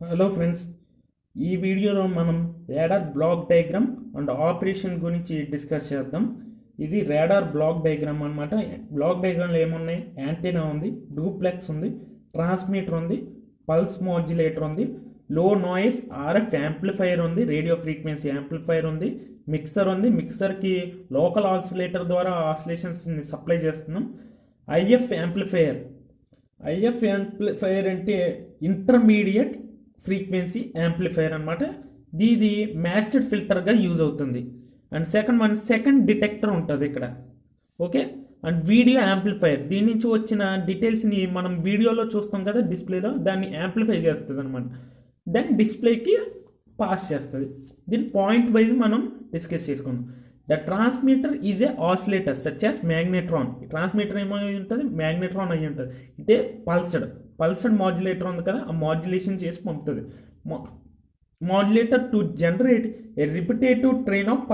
Hello friends, ఈ వీడియోలో మనం radar block diagram and operation గురించి డిస్కస్ చేద్దాం. ఇది రాడార్ బ్లాక్ డయాగ్రామ్ అనమాట. బ్లాక్ డయాగ్రామ్లో ఏమున్నాయి? యాంటీనా ఉంది, డూప్లెక్స్ ఉంది, ట్రాన్స్మిటర్ ఉంది, పల్స్ మాడ్యులేటర్ ఉంది, లో నాయిస్ ఆర్ఎఫ్ యాంప్లిఫైయర్ ఉంది, రేడియో ఫ్రీక్వెన్సీ యాంప్లిఫైయర్ ఉంది, మిక్సర్ ఉంది. మిక్సర్కి లోకల్ ఆసిలేటర్ ద్వారా ఆసిలేషన్స్ని సప్లై చేస్తున్నాం. ఐఎఫ్ యాంప్లిఫైయర్ అంటే ఇంటర్మీడియట్ ఫ్రీక్వెన్సీ యాంప్లిఫైయర్ అనమాట. ఇది మ్యాచ్డ్ ఫిల్టర్గా యూజ్ అవుతుంది. అండ్ సెకండ్ డిటెక్టర్ ఉంటుంది ఇక్కడ. ఓకే. అండ్ వీడియో యాంప్లిఫైయర్, దీని నుంచి వచ్చిన డీటెయిల్స్ని మనం వీడియోలో చూస్తాం కదా డిస్ప్లేలో, దాన్ని యాంప్లిఫై చేస్తుంది అనమాట. దెన్ డిస్ప్లేకి పాస్ చేస్తుంది. దీని పాయింట్ వైజ్ మనం డిస్కస్ చేసుకుందాం. The transmitter is a oscillator such as magnetron. Transmitter ఏమో ఉంటుంది, మ్యాగ్నెట్రాన్ అయ్యి ఉంటుంది. ఇదే పల్స్డ్ మాడ్యులేటర్ ఉంది కదా, ఆ మాడ్యులేషన్ చేసి పంపుతుంది. Modulator to generate a repetitive train of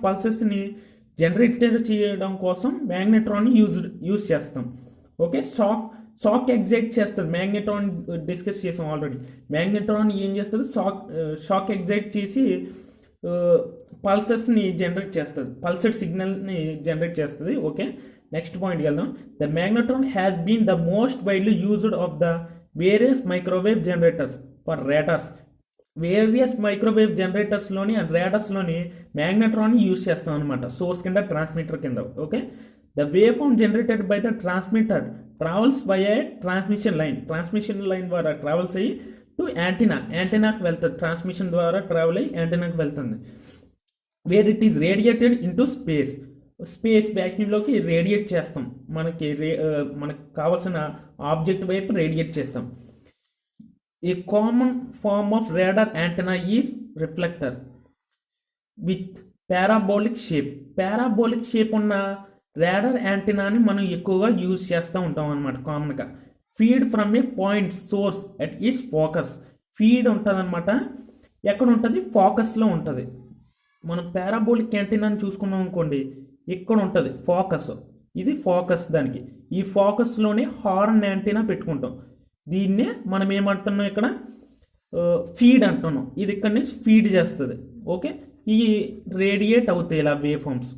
పల్సెస్ని జనరేట్ చేయడం కోసం మ్యాగ్నెట్రాన్ యూజ్ చేస్తాం. ఓకే. షాక్ ఎగ్జైట్ చేస్తుంది. మ్యాగ్నెట్రాన్ డిస్కస్ చేసాం ఆల్రెడీ. మ్యాగ్నెట్రాన్ ఏం చేస్తుంది? షాక్ ఎగ్జైట్ చేసి పల్సెస్ని జనరేట్ చేస్తుంది, పల్సెడ్ సిగ్నల్ని జనరేట్ చేస్తుంది. ఓకే. నెక్స్ట్ పాయింట్కి వెళ్దాం. The magnetron has been the most widely used of the various microwave generators for radars. Various microwave జనరేటర్స్లోని అండ్ రాడార్స్లోని మ్యాగ్నెట్రాన్ని యూజ్ చేస్తాం అనమాట, సోర్స్ కింద, ట్రాన్స్మిటర్ కింద. Okay. The wave form generated by the transmitter travels by a transmission line ద్వారా travels అయ్యి to యాంటీనాకి వెళ్తుంది. ట్రాన్స్మిషన్ ద్వారా ట్రావెల్ అయ్యి యాంటీనాకి వెళ్తుంది. Where it is radiated into space వ్యాక్యూమ్లోకి రేడియేట్ చేస్తాం. మనకు కావాల్సిన ఆబ్జెక్ట్ వైపు రేడియేట్ చేస్తాం. A common form of radar antenna is reflector with parabolic shape ఉన్న రాడార్ యాంటెనాని మనం ఎక్కువగా యూజ్ చేస్తూ ఉంటాం అనమాట కామన్గా. Feed from a point source at its focus. Feed ఉంటుంది అనమాట. ఎక్కడ ఉంటుంది? ఫోకస్లో ఉంటుంది. మనం పారాబోలిక్ యాంటెనాని చూసుకున్నాం అనుకోండి, ఇక్కడ ఉంటుంది ఫోకస్. ఇది ఫోకస్. దానికి ఈ ఫోకస్లోనే హార్న్ యాంటెనా పెట్టుకుంటాం. దీన్నే మనం ఏమంటున్నాం ఇక్కడ? ఫీడ్ అంటున్నాం. ఇది ఇక్కడ నుంచి ఫీడ్ చేస్తుంది. ఓకే. ఈ రేడియేట్ అవుతాయి ఇలా వేవ్ ఫార్మ్స్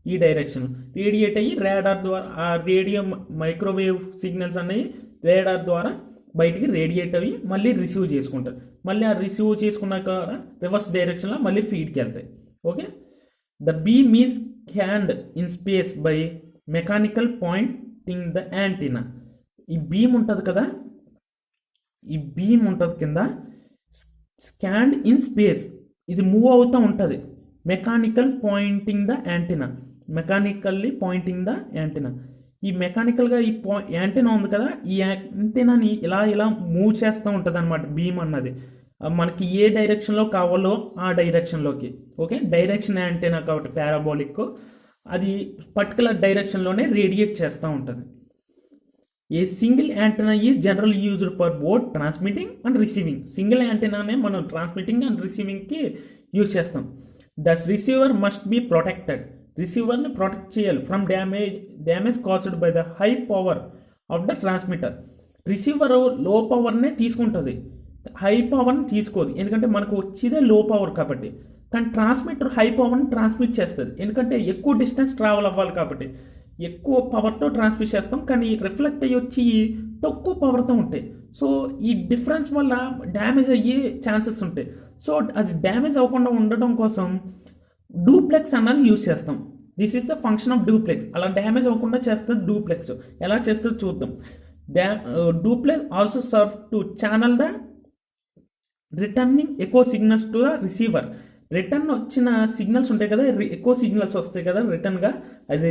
ఈ డైరెక్షన్ రేడియేట్ అయ్యి రాడార్ ద్వారా ఆ రేడియో మైక్రోవేవ్ సిగ్నల్స్ అనేవి రాడార్ ద్వారా బయటికి రేడియేట్ అయ్యి మళ్ళీ రిసీవ్ చేసుకుంటారు. మళ్ళీ ఆ రిసీవ్ చేసుకున్నాక రివర్స్ డైరెక్షన్లో మళ్ళీ ఫీడ్కి వెళ్తాయి. Okay. The beam is scanned in space by mechanical pointing the antenna. ఈ బీమ్ ఉంటుంది కదా, ఈ బీమ్ ఉంటుంది కింద, స్కాన్డ్ ఇన్ స్పేస్. ఇది మూవ్ అవుతూ ఉంటుంది. Mechanically pointing the antenna. ఈ మెకానికల్గా ఈ యాంటీనా ఉంది కదా, ఈ యాంటీనాని ఇలా మూవ్ చేస్తూ ఉంటుంది అనమాట బీమ్ అన్నది. మనకి ఏ డైరెక్షన్లో కావాలో ఆ డైరెక్షన్లోకి. ఓకే. డైరెక్షన్ యాంటీనా కాబట్టి పారాబోలిక్, అది పర్టికులర్ డైరెక్షన్లోనే రేడియేట్ చేస్తూ ఉంటుంది. A single antenna is general used for both transmitting and receiving. Single యాంటెనానే మనం ట్రాన్స్మిటింగ్ అండ్ రిసీవింగ్కి యూజ్ చేస్తాం. Thus receiver must be protected. రిసీవర్ని ప్రొటెక్ట్ చేయాలి from damage caused by the high power of the transmitter. Receiver low పవర్నే తీసుకుంటుంది, high పవర్ని తీసుకోదు. ఎందుకంటే మనకు వచ్చేదే లో పవర్ కాబట్టి. కానీ ట్రాన్స్మిటర్ హై పవర్ని ట్రాన్స్మిట్ చేస్తుంది, ఎందుకంటే ఎక్కువ డిస్టెన్స్ ట్రావెల్ అవ్వాలి కాబట్టి. ఎక్కువ పవర్తో ట్రాన్స్మిట్ చేస్తాం, కానీ రిఫ్లెక్ట్ అయ్యి వచ్చి తక్కువ పవర్తో ఉంటాయి. సో ఈ డిఫరెన్స్ వల్ల డ్యామేజ్ అయ్యే ఛాన్సెస్ ఉంటాయి. సో అది డ్యామేజ్ అవ్వకుండా ఉండడం కోసం డూప్లెక్స్ అన్నది యూజ్ చేస్తాం. This is the function of duplex. అలా డ్యామేజ్ అవ్వకుండా చేస్తుంది డూప్లెక్స్. ఎలా చేస్తుందో చూద్దాం. Duplex also serve to channel the returning echo signals to the receiver. Return వచ్చిన సిగ్నల్స్ ఉంటాయి కదా, ఎక్కువ సిగ్నల్స్ వస్తాయి కదా రిటర్న్గా, అది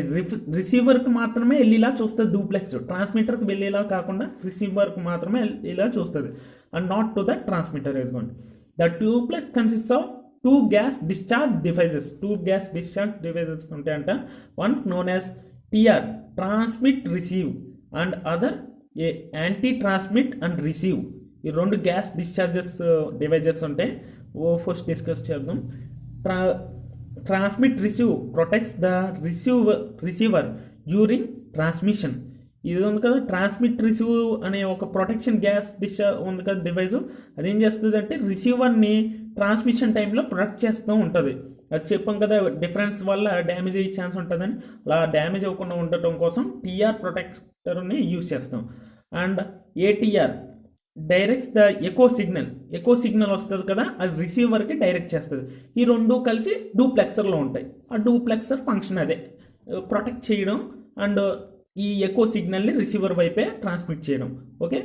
రిసీవర్కి మాత్రమే వెళ్ళేలా చూస్తుంది డూప్లెక్స్. ట్రాన్స్మిటర్కి వెళ్ళేలా కాకుండా రిసీవర్కి మాత్రమే వెళ్ళేలా చూస్తుంది. And not to the transmitter. వేసుకోండి. The duplex consist of two gas discharge devices ఉంటాయంట. One known as TR, transmit receive, and other a anti transmit and receive. ఈ రెండు గ్యాస్ డివైజెస్ ఉంటాయి. ఫస్ట్ డిస్కస్ చేద్దాం. Transmit receive protects the receiver during transmission. ఇది ఉంది కదా transmit receive అనే ఒక ప్రొటెక్షన్ గ్యాస్ డిష్ ఉంది కదా డివైస్, అదేం చేస్తుంది అంటే రిసీవర్ని ట్రాన్స్మిషన్ టైంలో ప్రొటెక్ట్ చేస్తూ ఉంటుంది. అది చెప్పాం కదా డిఫరెన్స్ వల్ల డ్యామేజ్ అయ్యే ఛాన్స్ ఉంటుందని, అలా డ్యామేజ్ అవ్వకుండా ఉండటం కోసం టీఆర్ ప్రొటెక్టర్ని యూజ్ చేస్తాం. And ATR directs the echo signal వస్తుంది కదా, అది రిసీవర్కి డైరెక్ట్ చేస్తుంది. ఈ రెండు కలిసి డూప్లెక్సర్లో ఉంటాయి. ఆ డూప్లెక్సర్ ఫంక్షన్ అదే ప్రొటెక్ట్ చేయడం అండ్ ఈ ఎకో సిగ్నల్ని రిసీవర్ వైపే ట్రాన్స్మిట్ చేయడం. Okay,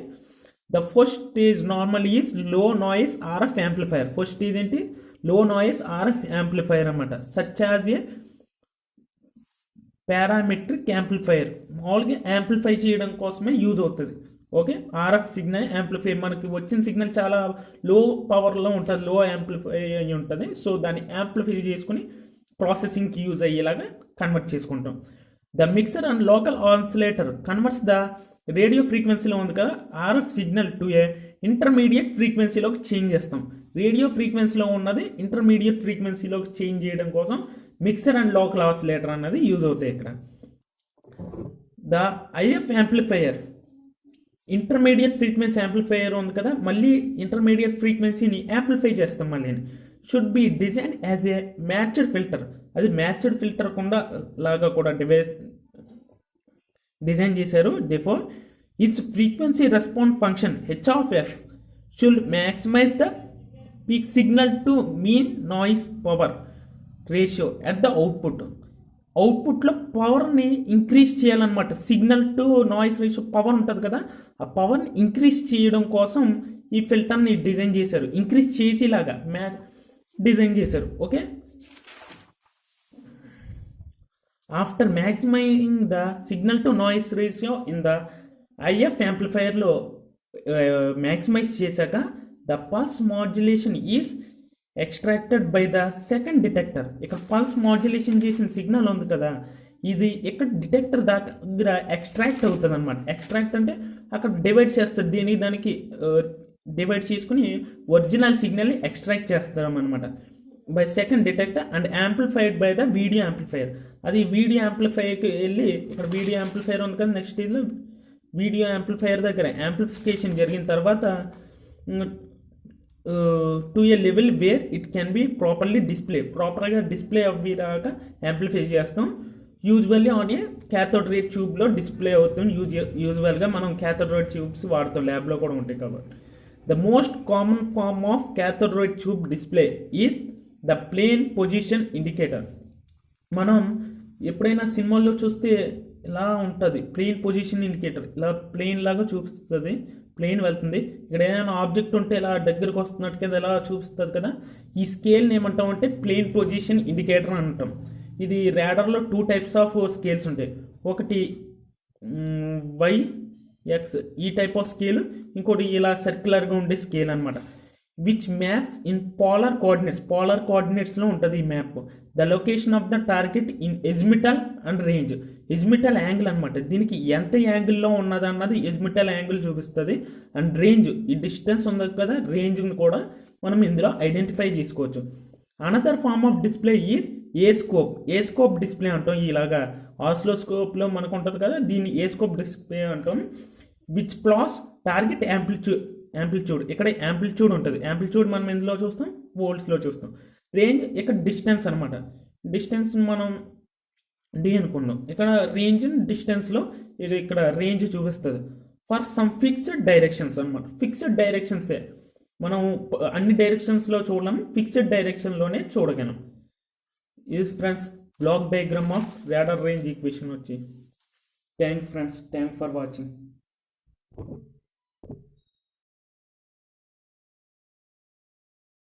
the first stage normal is low noise RF amplifier. First stage ఏంటి? లో నాయిస్ ఆర్ఎఫ్ యాంప్లిఫైయర్ అన్నమాట. Such as a parametric amplifier, మామూలుగా యాంప్లిఫై చేయడం కోసమే యూజ్ అవుతుంది. ఓకే, ఆర్ఎఫ్ సిగ్నల్ యాంప్లిఫై, మనకి వచ్చిన సిగ్నల్ చాలా లో పవర్లో ఉంటుంది, లో యాంప్లిఫై అయ్యి ఉంటుంది. సో దాన్ని యాంప్లిఫై చేసుకుని ప్రాసెసింగ్కి యూజ్ అయ్యేలాగా కన్వర్ట్ చేసుకుంటాం. The mixer and local oscillator converts the radio ఫ్రీక్వెన్సీలో ఉంది కదా RF signal to a intermediate ఫ్రీక్వెన్సీలోకి చేంజ్ చేస్తాం. రేడియో ఫ్రీక్వెన్సీలో ఉన్నది ఇంటర్మీడియట్ ఫ్రీక్వెన్సీలోకి చేంజ్ చేయడం కోసం మిక్సర్ అండ్ లోకల్ ఆసిలేటర్ అన్నది యూజ్ అవుతాయి ఇక్కడ. The IF amplifier intermediate frequency amplifier ఉంది కదా, మళ్ళీ ఇంటర్మీడియట్ ఫ్రీక్వెన్సీని యాంప్లిఫై చేస్తాం. మళ్ళీ should be design as a matched filter. అది మ్యాచ్డ్ ఫిల్టర్ కుండా లాగా కూడా డిజైన్ చేశారు. Therefore its frequency response function H of F should maximise the peak signal to mean noise power ratio at the అవుట్పుట్లో పవర్ని increase చేయాలన్నమాట. Signal to noise ratio power ఉంటుంది కదా, ఆ పవర్ని ఇంక్రీజ్ చేయడం కోసం ఈ ఫిల్టర్ని డిజైన్ చేశారు. ఇంక్రీజ్ చేసేలాగా డిజైన్ చేశారు. Okay, after maximising the signal to noise ratio in the IF యాంప్లిఫైయర్లో మ్యాక్సిమైజ్ చేశాక the pulse modulation is extracted by the second detector. ఇక్కడ పల్స్ మాడ్యులేషన్ చేసిన సిగ్నల్ ఉంది కదా, ఇది ఇక్కడ డిటెక్టర్ దగ్గర ఎక్స్ట్రాక్ట్ అవుతుంది అనమాట. ఎక్స్ట్రాక్ట్ అంటే అక్కడ డివైడ్ చేస్తారు, దానికి డివైడ్ చేసుకుని ఒరిజినల్ సిగ్నల్ని ఎక్స్ట్రాక్ట్ చేస్తాం అనమాట by second detector and amplified by the video amplifier. అది వీడియో యాంప్లిఫైయర్కి వెళ్ళి ఇక్కడ వీడియో యాంప్లిఫైయర్ ఉంది కదా, నెక్స్ట్ ఇదిలో వీడియో యాంప్లిఫైయర్ దగ్గర యాంప్లిఫికేషన్ జరిగిన తర్వాత to A level where it can be ప్రాపర్గా డిస్ప్లే అవ్వేదాకా యాంప్లిఫై చేస్తాం. యూజువల్లీ ఆన్ ఏ క్యాథోడ్ రే ట్యూబ్లో డిస్ప్లే అవుతుంది. యూజువల్గా మనం క్యాథోడ్ రే ట్యూబ్స్ వాడతాం, ల్యాబ్లో కూడా ఉంటాయి కాబట్టి. The most common form of cathode ray tube display is the plane position indicator. మనం ఎప్పుడైనా సినిమాల్లో చూస్తే ఇలా ఉంటుంది ప్లేన్ పొజిషన్ ఇండికేటర్, ఇలా ప్లేన్ లాగా చూపిస్తుంది, ప్లేన్ వెళ్తుంది. ఇక్కడ ఏదైనా ఆబ్జెక్ట్ ఉంటే ఇలా దగ్గరకు వస్తున్నట్టు కదా ఇలా చూపిస్తుంది కదా, ఈ స్కేల్ని ఏమంటాం అంటే ప్లేన్ పొజిషన్ ఇండికేటర్ అని అంటాం. ఇది రాడార్లో 2 టైప్స్ ఆఫ్ స్కేల్స్ ఉంటాయి. ఒకటి వై ఎక్స్ ఈ టైప్ ఆఫ్ స్కేల్, ఇంకోటి ఇలా సర్క్యులర్గా ఉండే స్కేల్ అనమాట. విచ్ మ్యాప్స్ ఇన్ పోలార్ కోఆర్డినేట్స్లో ఉంటుంది ఈ map. The location of the target in azimuthal and range. Azimuthal angle అనమాట, దీనికి ఎంత యాంగిల్లో ఉన్నది అన్నది ఎజిమిటల్ యాంగిల్ చూపిస్తుంది. అండ్ రేంజ్, ఈ డిస్టెన్స్ ఉంది కదా, రేంజ్ని కూడా మనం ఇందులో ఐడెంటిఫై చేసుకోవచ్చు. Another form of display is A scope display అంటాం. ఇలాగా ఆసిలోస్కోప్లో మనకు ఉంటుంది కదా, దీన్ని ఏ స్కోప్ డిస్ప్లే అంటాం. Which plots target amplitude. ఇక్కడ యాంప్లిట్యూడ్ ఉంటుంది. యాంప్లిట్యూడ్ మనం ఎందులో చూస్తాం, వోల్ట్స్లో చూస్తాం. రేంజ్ ఇక్కడ డిస్టెన్స్ అనమాట. డిస్టెన్స్ మనం డి అనుకున్నాం, ఇక్కడ రేంజ్ డిస్టెన్స్లో ఇక్కడ రేంజ్ చూపిస్తుంది. ఫర్ సమ్ ఫిక్స్డ్ డైరెక్షన్స్ అనమాట. ఫిక్స్డ్ డైరెక్షన్సే మనం అన్ని డైరెక్షన్స్లో చూడలేము, ఫిక్స్డ్ డైరెక్షన్లోనే చూడగలం. ఇది friends block diagram of radar range equation వచ్చి. Thank friends, thank for watching.